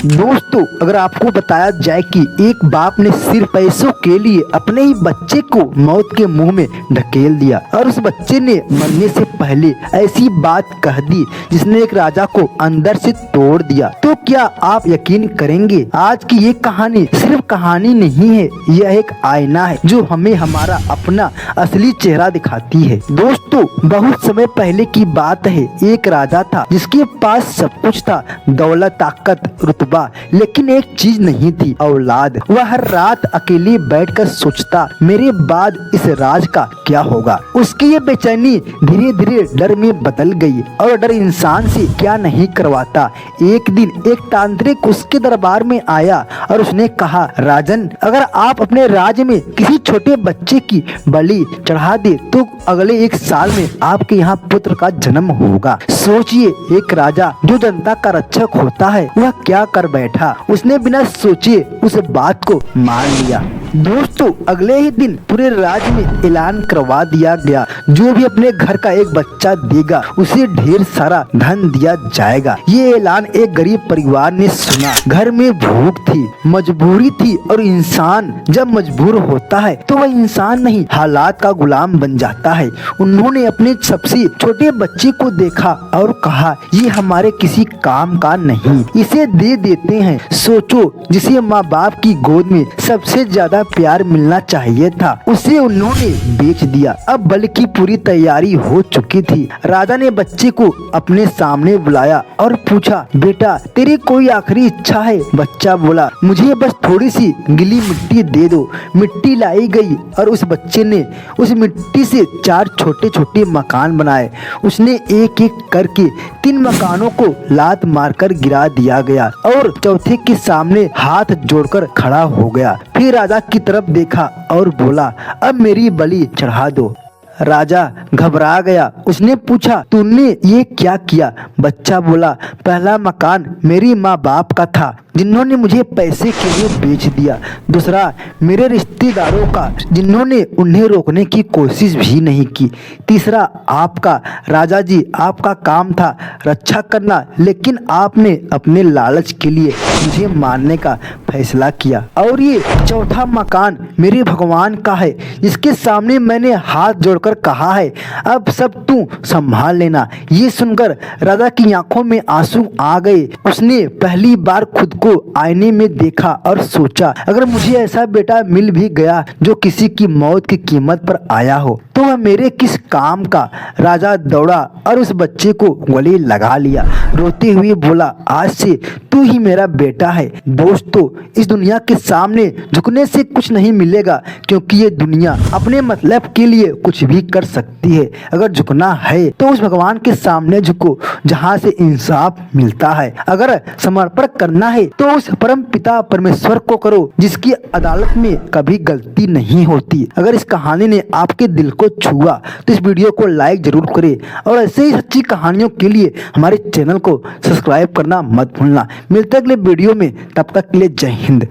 दोस्तों, अगर आपको बताया जाए कि एक बाप ने सिर्फ पैसों के लिए अपने ही बच्चे को मौत के मुंह में ढकेल दिया और उस बच्चे ने मरने से पहले ऐसी बात कह दी जिसने एक राजा को अंदर से तोड़ दिया, तो क्या आप यकीन करेंगे? आज की ये कहानी सिर्फ कहानी नहीं है, यह एक आईना है जो हमें हमारा अपना असली चेहरा दिखाती है। दोस्तों, बहुत समय पहले की बात है। एक राजा था जिसके पास सब कुछ था, दौलत, ताकत, रुतबा, लेकिन एक चीज नहीं थी, औलाद। वह हर रात अकेले बैठकर सोचता, मेरे बाद इस राज का क्या होगा। उसकी ये बेचैनी धीरे धीरे डर में बदल गई और डर इंसान से क्या नहीं करवाता। एक दिन एक तांत्रिक उसके दरबार में आया और उसने कहा, राजन, अगर आप अपने राज्य में किसी छोटे बच्चे की बलि चढ़ा दे तो अगले 1 साल में आपके यहाँ पुत्र का जन्म होगा। सोचिए, एक राजा जो जनता का रक्षक होता है वह क्या कर बैठा। उसने बिना सोचे उस बात को मान लिया। दोस्तों, अगले ही दिन पूरे राज्य में ऐलान करवा दिया गया, जो भी अपने घर का एक बच्चा देगा उसे ढेर सारा धन दिया जाएगा। ये ऐलान एक गरीब परिवार ने सुना। घर में भूख थी, मजबूरी थी और इंसान जब मजबूर होता है तो वह इंसान नहीं, हालात का गुलाम बन जाता है। उन्होंने अपने सबसे छोटे बच्चे को देखा और कहा, ये हमारे किसी काम का नहीं, इसे दे देते हैं। सोचो, जिसे माँ बाप की गोद में सबसे ज्यादा प्यार मिलना चाहिए था, उसे उन्होंने बेच दिया। अब बलि की पूरी तैयारी हो चुकी थी। राजा ने बच्चे को अपने सामने बुलाया और पूछा, बेटा, तेरी कोई आखिरी इच्छा है? बच्चा बोला, मुझे बस थोड़ी सी गीली मिट्टी दे दो। मिट्टी लाई गई और उस बच्चे ने उस मिट्टी से 4 छोटे छोटे मकान बनाए। उसने एक एक करके 3 मकानों को लात मारकर गिरा दिया गया और चौथे के सामने हाथ जोड़कर खड़ा हो गया। फिर राजा की तरफ देखा और बोला, अब मेरी बलि चढ़ा दो। राजा घबरा गया। उसने पूछा, तूने ये क्या किया? बच्चा बोला, पहला मकान मेरी माँ बाप का था जिन्होंने मुझे पैसे के लिए बेच दिया। दूसरा मेरे रिश्तेदारों का जिन्होंने उन्हें रोकने की कोशिश भी नहीं की। तीसरा आपका। राजा जी, आपका काम था रक्षा करना, लेकिन आपने अपने लालच के लिए मुझे मारने का फैसला किया। और ये चौथा मकान मेरे भगवान का है, जिसके सामने मैंने हाथ जोड़कर कहा है, अब सब तू संभाल लेना। ये सुनकर राजा की आंखों में आंसू आ गए। उसने पहली बार खुद को आईने में देखा और सोचा, अगर मुझे ऐसा बेटा मिल भी गया जो किसी की मौत की कीमत पर आया हो तो वह मेरे किस काम का। राजा दौड़ा और उस बच्चे को गले लगा लिया। रोते हुए बोला, आज से तू ही मेरा बेटा है। दोस्तों, इस दुनिया के सामने झुकने से कुछ नहीं मिलेगा, क्योंकि ये दुनिया अपने मतलब के लिए कुछ भी कर सकती है। अगर झुकना है तो उस भगवान के सामने झुको जहाँ से इंसाफ मिलता है। अगर समर्पण करना है तो उस परम पिता परमेश्वर को करो, जिसकी अदालत में कभी गलती नहीं होती। अगर इस कहानी ने आपके दिल को छुआ तो इस वीडियो को लाइक जरूर करें और ऐसे ही सच्ची कहानियों के लिए हमारे चैनल को सब्सक्राइब करना मत भूलना। मिलते हैं अगले वीडियो में, तब तक के लिए जय हिंद।